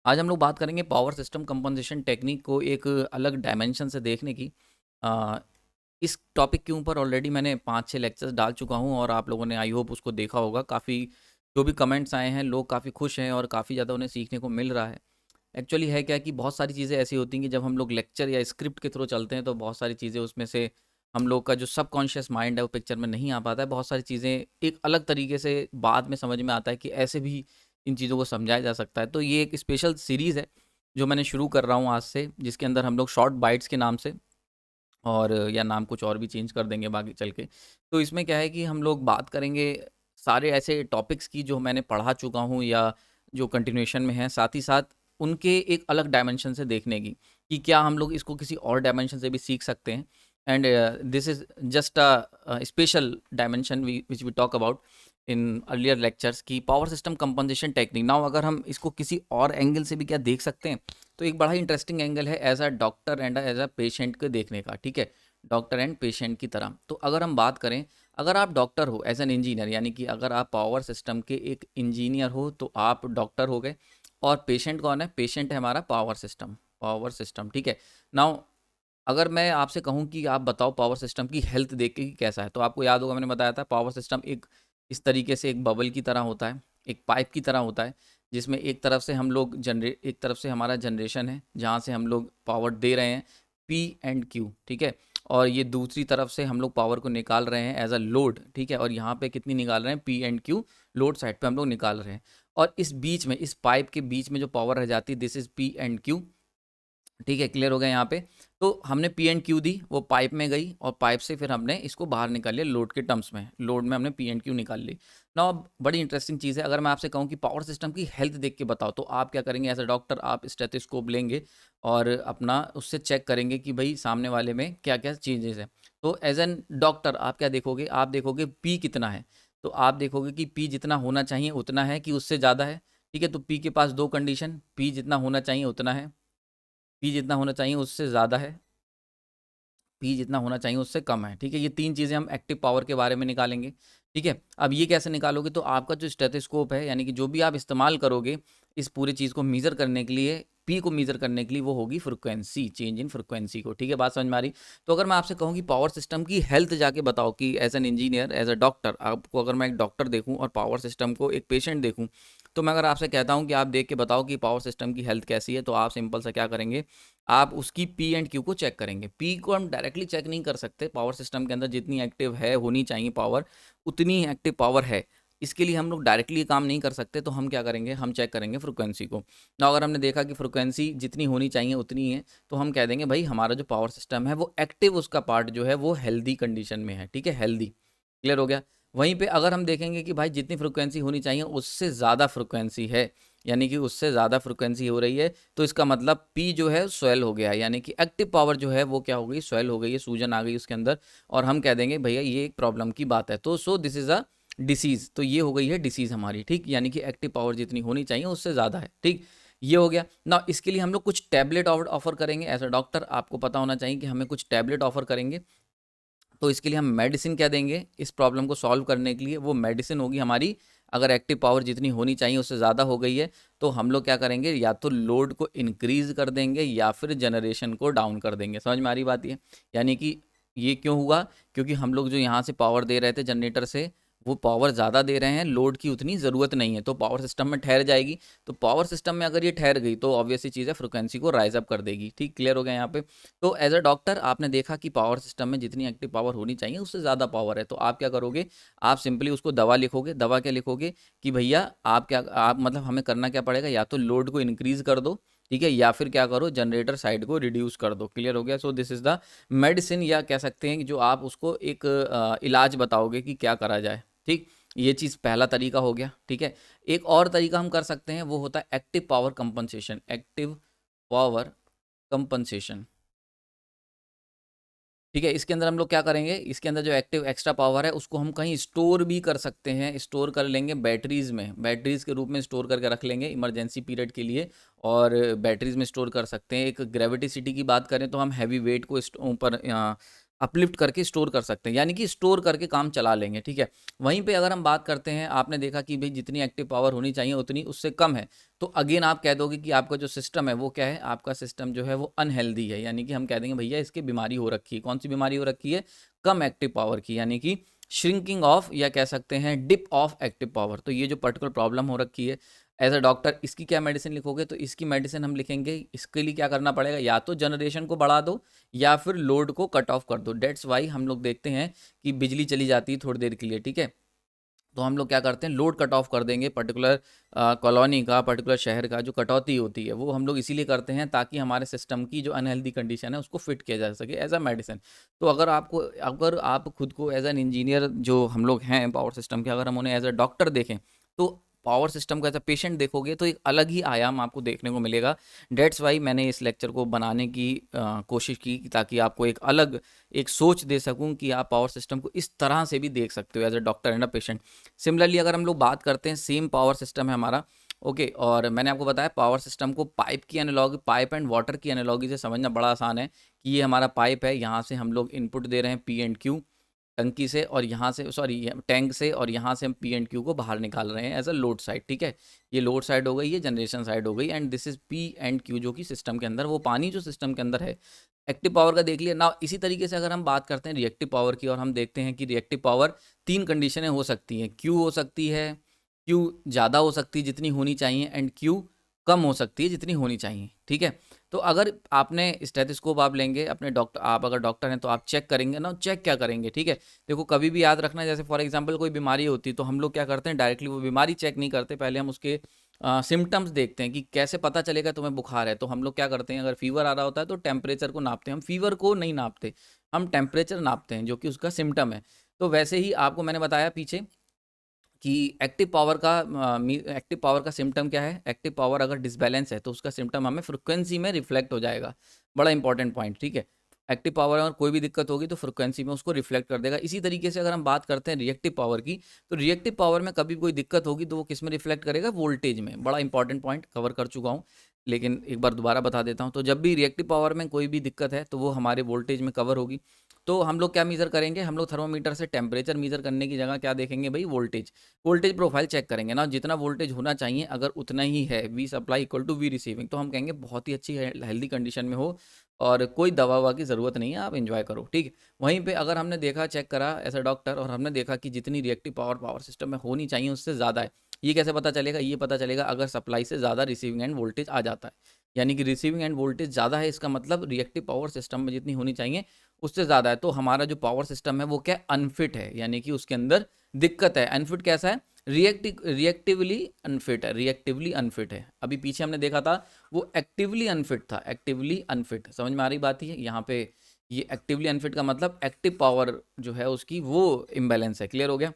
आज हम लोग बात करेंगे पावर सिस्टम कंपनसेशन टेक्निक को एक अलग डायमेंशन से देखने की। अ, इस टॉपिक के ऊपर ऑलरेडी मैंने 5-6 लेक्चर्स डाल चुका हूँ और आप लोगों ने आई होप उसको देखा होगा। काफ़ी जो भी कमेंट्स आए हैं, लोग काफ़ी खुश हैं और काफ़ी ज़्यादा उन्हें सीखने को मिल रहा है। एक्चुअली है क्या कि बहुत सारी चीज़ें ऐसी होती हैं कि जब हम लोग लेक्चर या स्क्रिप्ट के थ्रू चलते हैं तो बहुत सारी चीज़ें उसमें से हम लोग का जो सबकॉन्शियस माइंड है वो पिक्चर में नहीं आ पाता है। बहुत सारी चीज़ें एक अलग तरीके से बाद में समझ में आता है कि ऐसे भी इन चीज़ों को समझाया जा सकता है। तो ये एक स्पेशल सीरीज़ है जो मैंने शुरू कर रहा हूँ आज से, जिसके अंदर हम लोग शॉर्ट बाइट्स के नाम से, और या नाम कुछ और भी चेंज कर देंगे बाकी चल के। तो इसमें क्या है कि हम लोग बात करेंगे सारे ऐसे टॉपिक्स की जो मैंने पढ़ा चुका हूँ या जो कंटिन्यूएशन में है, साथ ही साथ उनके एक अलग डायमेंशन से देखने की, कि क्या हम लोग इसको किसी और डायमेंशन से भी सीख सकते हैं। And this is just a special dimension which we talk about in earlier lectures की power system compensation technique. Now अगर हम इसको किसी और एंगल से भी क्या देख सकते हैं, तो एक बड़ा ही इंटरेस्टिंग एंगल है as a doctor and as a patient को देखने का। ठीक है, डॉक्टर एंड पेशेंट की तरह। तो अगर हम बात करें, अगर आप डॉक्टर हो एज एन इंजीनियर, यानी कि अगर आप पावर सिस्टम के एक इंजीनियर हो तो आप डॉक्टर हो गए। और पेशेंट कौन है? पेशेंट है हमारा पावर सिस्टम। पावर सिस्टम, ठीक है। नाउ अगर मैं आपसे कहूँ कि आप बताओ पावर सिस्टम की हेल्थ देख के कि कैसा है, तो आपको याद होगा मैंने बताया था पावर सिस्टम एक इस तरीके से एक बबल की तरह होता है, एक पाइप की तरह होता है, जिसमें एक तरफ से हम लोग एक तरफ से हमारा जनरेशन है जहाँ से हम लोग पावर दे रहे हैं, पी एंड क्यू, ठीक है। और ये दूसरी तरफ से हम लोग पावर को निकाल रहे हैं एज अ लोड, ठीक है। और यहाँ पे कितनी निकाल रहे हैं? P and Q, load side पे हम लोग निकाल रहे हैं। और इस बीच में, इस पाइप के बीच में जो पावर रह जाती है, this is P and Q, ठीक है। क्लियर हो गया यहाँ पे? तो हमने पी एंड क्यू दी, वो पाइप में गई और पाइप से फिर हमने इसको बाहर निकाल लिया लोड के टर्म्स में, लोड में हमने पी एंड क्यू निकाल ली। ना अब बड़ी इंटरेस्टिंग चीज़ है, अगर मैं आपसे कहूँ कि पावर सिस्टम की हेल्थ देख के बताओ, तो आप क्या करेंगे? एज अ डॉक्टर आप स्टेथोस्कोप लेंगे और अपना उससे चेक करेंगे कि भाई सामने वाले में क्या क्या चेंजेस है। तो एज एन डॉक्टर आप क्या देखोगे? आप देखोगे पी कितना है। तो आप देखोगे कि पी जितना होना चाहिए उतना है कि उससे ज़्यादा है, ठीक है। तो पी के पास दो कंडीशन, पी जितना होना चाहिए उतना है, पी जितना होना चाहिए उससे ज़्यादा है, पी जितना होना चाहिए उससे कम है, ठीक है। ये तीन चीज़ें हम एक्टिव पावर के बारे में निकालेंगे, ठीक है। अब ये कैसे निकालोगे? तो आपका जो स्टेथोस्कोप है, यानी कि जो भी आप इस्तेमाल करोगे इस पूरी चीज़ को मीज़र करने के लिए, पी को मीज़र करने के लिए, वो होगी फ्रिक्वेंसी, चेंज इन फ्रिक्वेंसी को, ठीक है। बात समझ में आ रही? तो अगर मैं आपसे कहूँ कि पावर सिस्टम की हेल्थ जाके बताओ, कि as an engineer, as a doctor, आपको अगर मैं एक डॉक्टर देखूँ और पावर सिस्टम को एक पेशेंट देखूँ, तो मैं अगर आपसे कहता हूँ कि आप देख के बताओ कि पावर सिस्टम की हेल्थ कैसी है, तो आप सिंपल सा क्या करेंगे? आप उसकी पी एंड क्यू को चेक करेंगे। पी को हम डायरेक्टली चेक नहीं कर सकते, पावर सिस्टम के अंदर जितनी एक्टिव है होनी चाहिए पावर, उतनी ही एक्टिव पावर है। इसके लिए हम लोग डायरेक्टली काम नहीं कर सकते, तो हम क्या करेंगे? हम चेक करेंगे फ्रिक्वेंसी को। ना अगर हमने देखा कि फ्रिक्वेंसी जितनी होनी चाहिए उतनी है, तो हम कह देंगे भाई हमारा जो पावर सिस्टम है वो एक्टिव, उसका पार्ट जो है वो हेल्दी कंडीशन में है, ठीक है, हेल्दी। क्लियर हो गया? वहीं पे अगर हम देखेंगे कि भाई जितनी फ्रिक्वेंसी होनी चाहिए उससे ज़्यादा फ्रिक्वेंसी है, यानी कि उससे ज़्यादा फ्रिक्वेंसी हो रही है, तो इसका मतलब पी जो है स्वेल हो गया है, यानी कि एक्टिव पावर जो है वो क्या हो गई? स्वेल हो गई है, सूजन आ गई उसके अंदर। और हम कह देंगे भैया ये एक प्रॉब्लम की बात है, तो so this is a disease. तो ये हो गई है डिसीज़ हमारी, ठीक, यानी कि एक्टिव पावर जितनी होनी चाहिए उससे ज़्यादा है, ठीक। ये हो गया ना। इसके लिए हम लोग कुछ टैबलेट ऑफर करेंगे एज अ डॉक्टर, आपको पता होना चाहिए कि हमें कुछ टैबलेट ऑफर करेंगे। तो इसके लिए हम मेडिसिन क्या देंगे इस प्रॉब्लम को सॉल्व करने के लिए? वो मेडिसिन होगी हमारी, अगर एक्टिव पावर जितनी होनी चाहिए उससे ज़्यादा हो गई है, तो हम लोग क्या करेंगे? या तो लोड को इंक्रीज कर देंगे या फिर जनरेशन को डाउन कर देंगे। समझ में आ रही बात? ये यानी कि ये क्यों हुआ? क्योंकि हम लोग जो यहाँ से पावर दे रहे थे जनरेटर से, वो पावर ज़्यादा दे रहे हैं, लोड की उतनी ज़रूरत नहीं है, तो पावर सिस्टम में ठहर जाएगी। तो पावर सिस्टम में अगर ये ठहर गई तो ऑब्वियस सी चीज़ है, फ्रिक्वेंसी को राइज अप कर देगी, ठीक। क्लियर हो गया यहाँ पे? तो एज अ डॉक्टर आपने देखा कि पावर सिस्टम में जितनी एक्टिव पावर होनी चाहिए उससे ज़्यादा पावर है, तो आप क्या करोगे? आप सिंपली उसको दवा लिखोगे। दवा क्या लिखोगे? कि भैया आप मतलब हमें करना क्या पड़ेगा? या तो लोड को इंक्रीज कर दो, ठीक है, या फिर क्या करो? जनरेटर साइड को रिड्यूस कर दो। क्लियर हो गया? So this is the medicine, या कह सकते हैं कि जो आप उसको एक इलाज बताओगे कि क्या करा जाए, ठीक। ये चीज़ पहला तरीका हो गया, ठीक है। एक और तरीका हम कर सकते हैं, वो होता है active power compensation. Active power compensation, ठीक है। इसके अंदर हम लोग क्या करेंगे? इसके अंदर जो एक्टिव एक्स्ट्रा पावर है उसको हम कहीं स्टोर भी कर सकते हैं। स्टोर कर लेंगे बैटरीज में, बैटरीज के रूप में स्टोर करके रख लेंगे इमरजेंसी पीरियड के लिए। और बैटरीज में स्टोर कर सकते हैं। एक ग्रेविटी सिटी की बात करें तो हम हैवी वेट को ऊपर अपलिफ्ट करके स्टोर कर सकते हैं, यानी कि स्टोर करके काम चला लेंगे, ठीक है। वहीं पे अगर हम बात करते हैं, आपने देखा कि भाई जितनी एक्टिव पावर होनी चाहिए उतनी उससे कम है, तो अगेन आप कह दोगे कि आपका जो सिस्टम है वो क्या है, आपका सिस्टम जो है वो अनहेल्दी है, यानी कि हम कह देंगे भैया इसकी बीमारी हो रखी है। कौन सी बीमारी हो रखी है? कम एक्टिव पावर की, यानी कि श्रिंकिंग ऑफ, या कह सकते हैं डिप ऑफ एक्टिव पावर। तो ये जो पर्टिकुलर प्रॉब्लम हो रखी है, एज अ डॉक्टर इसकी क्या मेडिसिन लिखोगे? तो इसकी मेडिसिन हम लिखेंगे, इसके लिए क्या करना पड़ेगा, या तो जनरेशन को बढ़ा दो या फिर लोड को कट ऑफ कर दो। डेट्स वाई हम लोग देखते हैं कि बिजली चली जाती है थोड़ी देर के लिए, ठीक है, तो हम लोग क्या करते हैं, लोड कट ऑफ कर देंगे। पर्टिकुलर कॉलोनी का, पर्टिकुलर शहर का जो कटौती होती है वो हम लोग इसीलिए करते हैं ताकि हमारे सिस्टम की जो अनहेल्दी कंडीशन है उसको फिट किया जा सके एज अ मेडिसिन। तो अगर आप खुद को एज एन इंजीनियर जो हम लोग हैं पावर सिस्टम के, अगर हम उन्हें एज अ डॉक्टर देखें, तो पावर सिस्टम का एज अ पेशेंट देखोगे तो एक अलग ही आयाम आपको देखने को मिलेगा। डेट्स वाई मैंने इस लेक्चर को बनाने की कोशिश की ताकि आपको एक अलग एक सोच दे सकूं कि आप पावर सिस्टम को इस तरह से भी देख सकते हो as a doctor and a patient. Similarly अगर हम लोग बात करते हैं, सेम पावर सिस्टम है हमारा, ओके, और मैंने आपको बताया पावर सिस्टम को पाइप की एनालॉगी, पाइप एंड वाटर की एनालॉगी से समझना बड़ा आसान है कि ये हमारा पाइप है, यहाँ से हम लोग इनपुट दे रहे हैं पी एंड क्यू टंकी से, और यहाँ से सॉरी टैंक से, और यहाँ से हम पी एंड क्यू को बाहर निकाल रहे हैं एज अ लोड साइड, ठीक है। ये लोड साइड हो गई, ये जनरेशन साइड हो गई, and this is P and Q जो कि सिस्टम के अंदर वो पानी जो सिस्टम के अंदर है। एक्टिव पावर का देख लिया ना। इसी तरीके से अगर हम बात करते हैं रिएक्टिव पावर की, और हम देखते हैं कि रिएक्टिव पावर तीन कंडीशनें हो सकती हैं, क्यू हो सकती है, क्यू ज़्यादा हो सकती है जितनी होनी चाहिए, एंड क्यू कम हो सकती है जितनी होनी चाहिए, ठीक है। तो अगर आपने स्टेथोस्कोप आप लेंगे अपने डॉक्टर, आप अगर डॉक्टर हैं तो आप चेक करेंगे ना, चेक क्या करेंगे, ठीक है। देखो कभी भी याद रखना, जैसे फॉर एग्जांपल कोई बीमारी होती है तो हम लोग क्या करते हैं, डायरेक्टली वो बीमारी चेक नहीं करते, पहले हम उसके सिम्टम्स देखते हैं कि कैसे पता चलेगा तुम्हें बुखार है। तो हम लोग क्या करते हैं, अगर फीवर आ रहा होता है तो टेम्परेचर को नापते हैं, हम फीवर को नहीं नापते, हम टेम्परेचर नापते हैं जो कि उसका सिम्टम है। तो वैसे ही आपको मैंने बताया पीछे कि एक्टिव पावर का सिम्टम क्या है। एक्टिव पावर अगर डिसबैलेंस है तो उसका सिम्टम हमें फ्रिक्वेंसी में रिफ्लेक्ट हो जाएगा। बड़ा इंपॉर्टेंट पॉइंट, ठीक है। एक्टिव पावर में अगर कोई भी दिक्कत होगी तो फ्रिक्वेंसी में उसको रिफ्लेक्ट कर देगा। इसी तरीके से अगर हम बात करते हैं रिएक्टिव पावर की, तो रिएक्टिव पावर में कभी कोई दिक्कत होगी तो वो किस में रिफ्लेक्ट करेगा, वोल्टेज में। बड़ा इंपॉर्टेंट पॉइंट कवर कर चुका हूँ, लेकिन एक बार दोबारा बता देता हूँ। तो जब भी रिएक्टिव पावर में कोई भी दिक्कत है तो वो हमारे वोल्टेज में कवर होगी। तो हम लोग क्या मेजर करेंगे, हम लोग थर्मोमीटर से टेम्परेचर मेजर करने की जगह क्या देखेंगे भाई, वोल्टेज। वोल्टेज प्रोफाइल चेक करेंगे ना, जितना वोल्टेज होना चाहिए अगर उतना ही है, V supply equal to V receiving, तो हम कहेंगे बहुत ही अच्छी हेल्दी कंडीशन में हो और कोई दवा ववा की ज़रूरत नहीं है, आप एंजॉय करो, ठीक है। वहीं पे अगर हमने देखा, चेक करा एज अ डॉक्टर, और हमने देखा कि जितनी रिएक्टिव पावर पावर सिस्टम में होनी चाहिए उससे ज़्यादा है, ये कैसे पता चलेगा, ये पता चलेगा अगर सप्लाई से ज़्यादा रिसीविंग एंड वोल्टेज आ जाता है। यानी कि रिसीविंग एंड वोल्टेज ज़्यादा है, इसका मतलब रिएक्टिव पावर सिस्टम में जितनी होनी चाहिए उससे ज़्यादा है, तो हमारा जो पावर सिस्टम है वो क्या, अनफिट है, यानी कि उसके अंदर दिक्कत है। अनफिट कैसा है, रिएक्टिवली अनफिट है, रिएक्टिवली अनफिट है। अभी पीछे हमने देखा था वो एक्टिवली अनफिट था, एक्टिवली अनफिट, समझ में आ रही बात है यहाँ पे। ये एक्टिवली अनफिट का मतलब एक्टिव पावर जो है उसकी वो इम्बैलेंस है। क्लियर हो गया।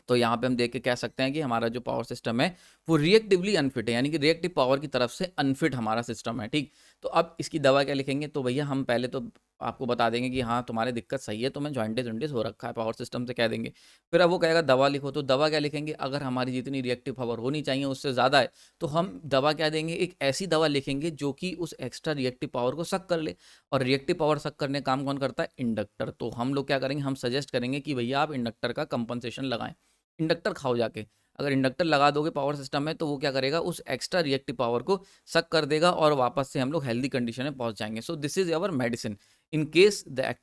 तो यहाँ पे हम देख के कह सकते हैं कि हमारा जो पावर सिस्टम है वो रिएक्टिवली अनफिट है, यानी कि रिएक्टिव पावर की तरफ से अनफिट हमारा सिस्टम है, ठीक। तो अब इसकी दवा क्या लिखेंगे, तो भैया हम पहले तो आपको बता देंगे कि हाँ तुम्हारी दिक्कत सही है, तुम्हें जॉइंटिस जॉइंटिस हो रखा है, पावर सिस्टम से कह देंगे। फिर अब वो कहेगा दवा लिखो, तो दवा क्या लिखेंगे, अगर हमारी जितनी रिएक्टिव पावर होनी चाहिए उससे ज़्यादा है तो हम दवा क्या देंगे, एक ऐसी दवा लिखेंगे जो कि उस एक्स्ट्रा रिएक्टिव पावर को सक कर ले। और रिएक्टिव पावर सक करने का काम कौन करता है, इंडक्टर। तो हम लोग क्या करेंगे, हम सजेस्ट करेंगे कि भैया आप इंडक्टर का कंपनसेशन लगाएं, इंडक्टर खाओ जाके। अगर इंडक्टर लगा दोगे पावर सिस्टम में तो वो क्या करेगा, उस एक्स्ट्रा रिएक्टिव पावर को सक कर देगा और वापस से हम लोग हेल्दी कंडीशन में पहुंच जाएंगे। सो this is our medicine in case the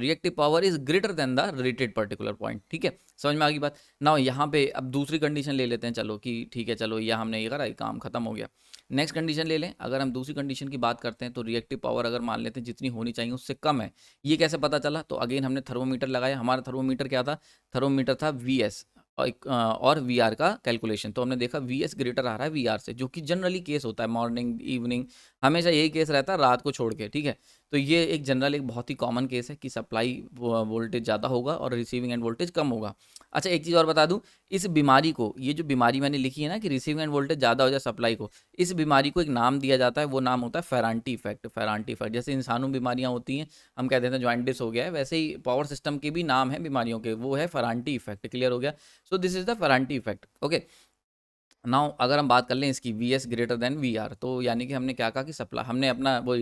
reactive power is greater than the rated particular point, ठीक है। समझ में आ गई बात ना। यहाँ पे अब दूसरी कंडीशन ले लेते हैं, चलो कि ठीक है, चलो यह हमने ये करा, काम खत्म हो गया। नेक्स्ट कंडीशन ले लें। अगर हम दूसरी कंडीशन की बात करते हैं तो रिएक्टिव पावर अगर मान लेते हैं जितनी होनी चाहिए उससे कम है, ये कैसे पता चला, तो अगेन हमने थर्मोमीटर लगाया। हमारा थर्मोमीटर क्या था, थर्मोमीटर था वी एस और वी आर का कैलकुलेशन। तो हमने देखा वी एस ग्रेटर आ रहा है वी आर से, जो कि जनरली केस होता है मॉर्निंग इवनिंग, हमेशा यही केस रहता है रात को छोड़ के, ठीक है। तो ये एक जनरल एक बहुत ही कॉमन केस है कि सप्लाई वोल्टेज ज़्यादा होगा और रिसीविंग एंड वोल्टेज कम होगा। अच्छा एक चीज़ और बता दूं, इस बीमारी को, ये जो बीमारी मैंने लिखी है ना कि रिसीविंग एंड वोल्टेज ज़्यादा हो जाए सप्लाई को, इस बीमारी को एक नाम दिया जाता है, वो नाम होता है फेरांटी इफेक्ट। फेरांटी इफेक्ट जैसे इंसानों में बीमारियां होती हैं, हम कह देते हैं जॉइंटिस हो गया है, वैसे ही पावर सिस्टम के भी नाम है बीमारियों के, वो है फेरांटी इफेक्ट। क्लियर हो गया। So this is the Ferranti effect, okay. Now अगर हम बात कर लें इसकी V S greater than V R, तो यानी कि हमने क्या कहा कि सप्लाई, हमने अपना वो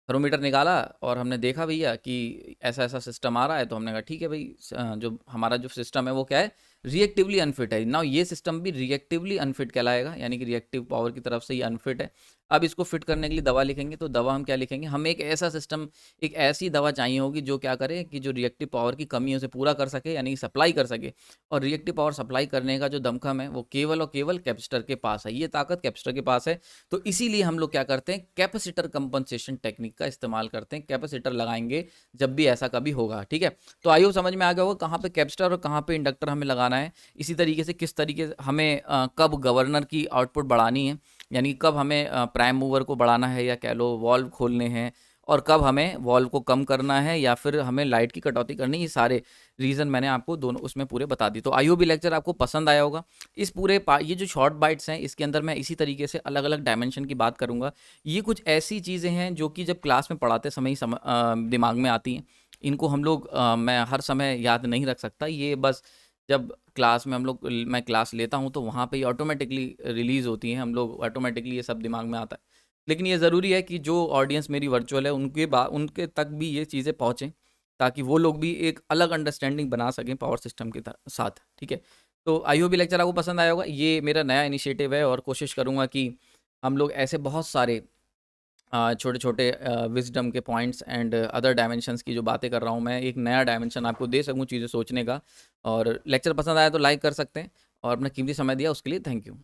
थर्मोमीटर निकाला और हमने देखा भैया कि ऐसा-ऐसा सिस्टम आ रहा है, तो हमने कहा ठीक है भई जो हमारा जो सिस्टम है वो क्या है, रिएक्टिवली अनफिट है। नाउ ये सिस्टम भी रिएक्टिवली अनफिट कहलाएगा, यानी कि रिएक्टिव पावर की तरफ से ये अनफिट है। अब इसको फिट करने के लिए दवा लिखेंगे, तो दवा हम क्या लिखेंगे, हमें एक ऐसा सिस्टम, एक ऐसी दवा चाहिए होगी जो क्या करे कि जो रिएक्टिव पावर की कमी है उसे पूरा कर सके, यानी कि सप्लाई कर सके। और रिएक्टिव पावर सप्लाई करने का जो दमखम है वो केवल और केवल कैपेसिटर के पास है, ये ताकत कैपेसिटर के पास है। तो इसीलिए हम लोग क्या करते हैं, कैपेसिटर कंपनसेशन टेक्निक का इस्तेमाल करते हैं, कैपेसिटर लगाएंगे जब भी ऐसा कभी होगा, ठीक है। तो आई होप समझ में आ गया होगा कहाँ पे कैपेसिटर और कहाँ पे इंडक्टर हमें लगाना है। इसी तरीके से किस तरीके से हमें कब गवर्नर की आउटपुट बढ़ानी है, यानी कब हमें प्राइम मूवर को बढ़ाना है या कह लो वॉल्व खोलने हैं, और कब हमें वॉल्व को कम करना है या फिर हमें लाइट की कटौती करनी है, ये सारे रीज़न मैंने आपको दोनों उसमें पूरे बता दी। तो आई होप ये लेक्चर आपको पसंद आया होगा। इस पूरे ये जो शॉर्ट बाइट्स हैं इसके अंदर मैं इसी तरीके से अलग अलग डायमेंशन की बात करूंगा। ये कुछ ऐसी चीज़ें हैं जो कि जब क्लास में पढ़ाते समय ही दिमाग में आती हैं। इनको हम लोग मैं हर समय याद नहीं रख सकता, ये बस जब क्लास में मैं क्लास लेता हूँ तो वहाँ पे ही ऑटोमेटिकली रिलीज़ होती हैं, हम लोग ऑटोमेटिकली ये सब दिमाग में आता है। लेकिन ये ज़रूरी है कि जो ऑडियंस मेरी वर्चुअल है उनके तक भी ये चीज़ें पहुँचें, ताकि वो लोग भी एक अलग अंडरस्टैंडिंग बना सकें पावर सिस्टम के साथ, ठीक है। तो आई होप ये लेक्चर आपको पसंद आया होगा। ये मेरा नया इनिशिएटिव है और कोशिश करूँगा कि हम लोग ऐसे बहुत सारे छोटे छोटे विजडम के पॉइंट्स एंड अदर डायमेंशंस की जो बातें कर रहा हूँ मैं, एक नया डायमेंशन आपको दे सकूँ चीज़ें सोचने का। और लेक्चर पसंद आया तो लाइक कर सकते हैं, और अपना कीमती समय दिया उसके लिए थैंक यू।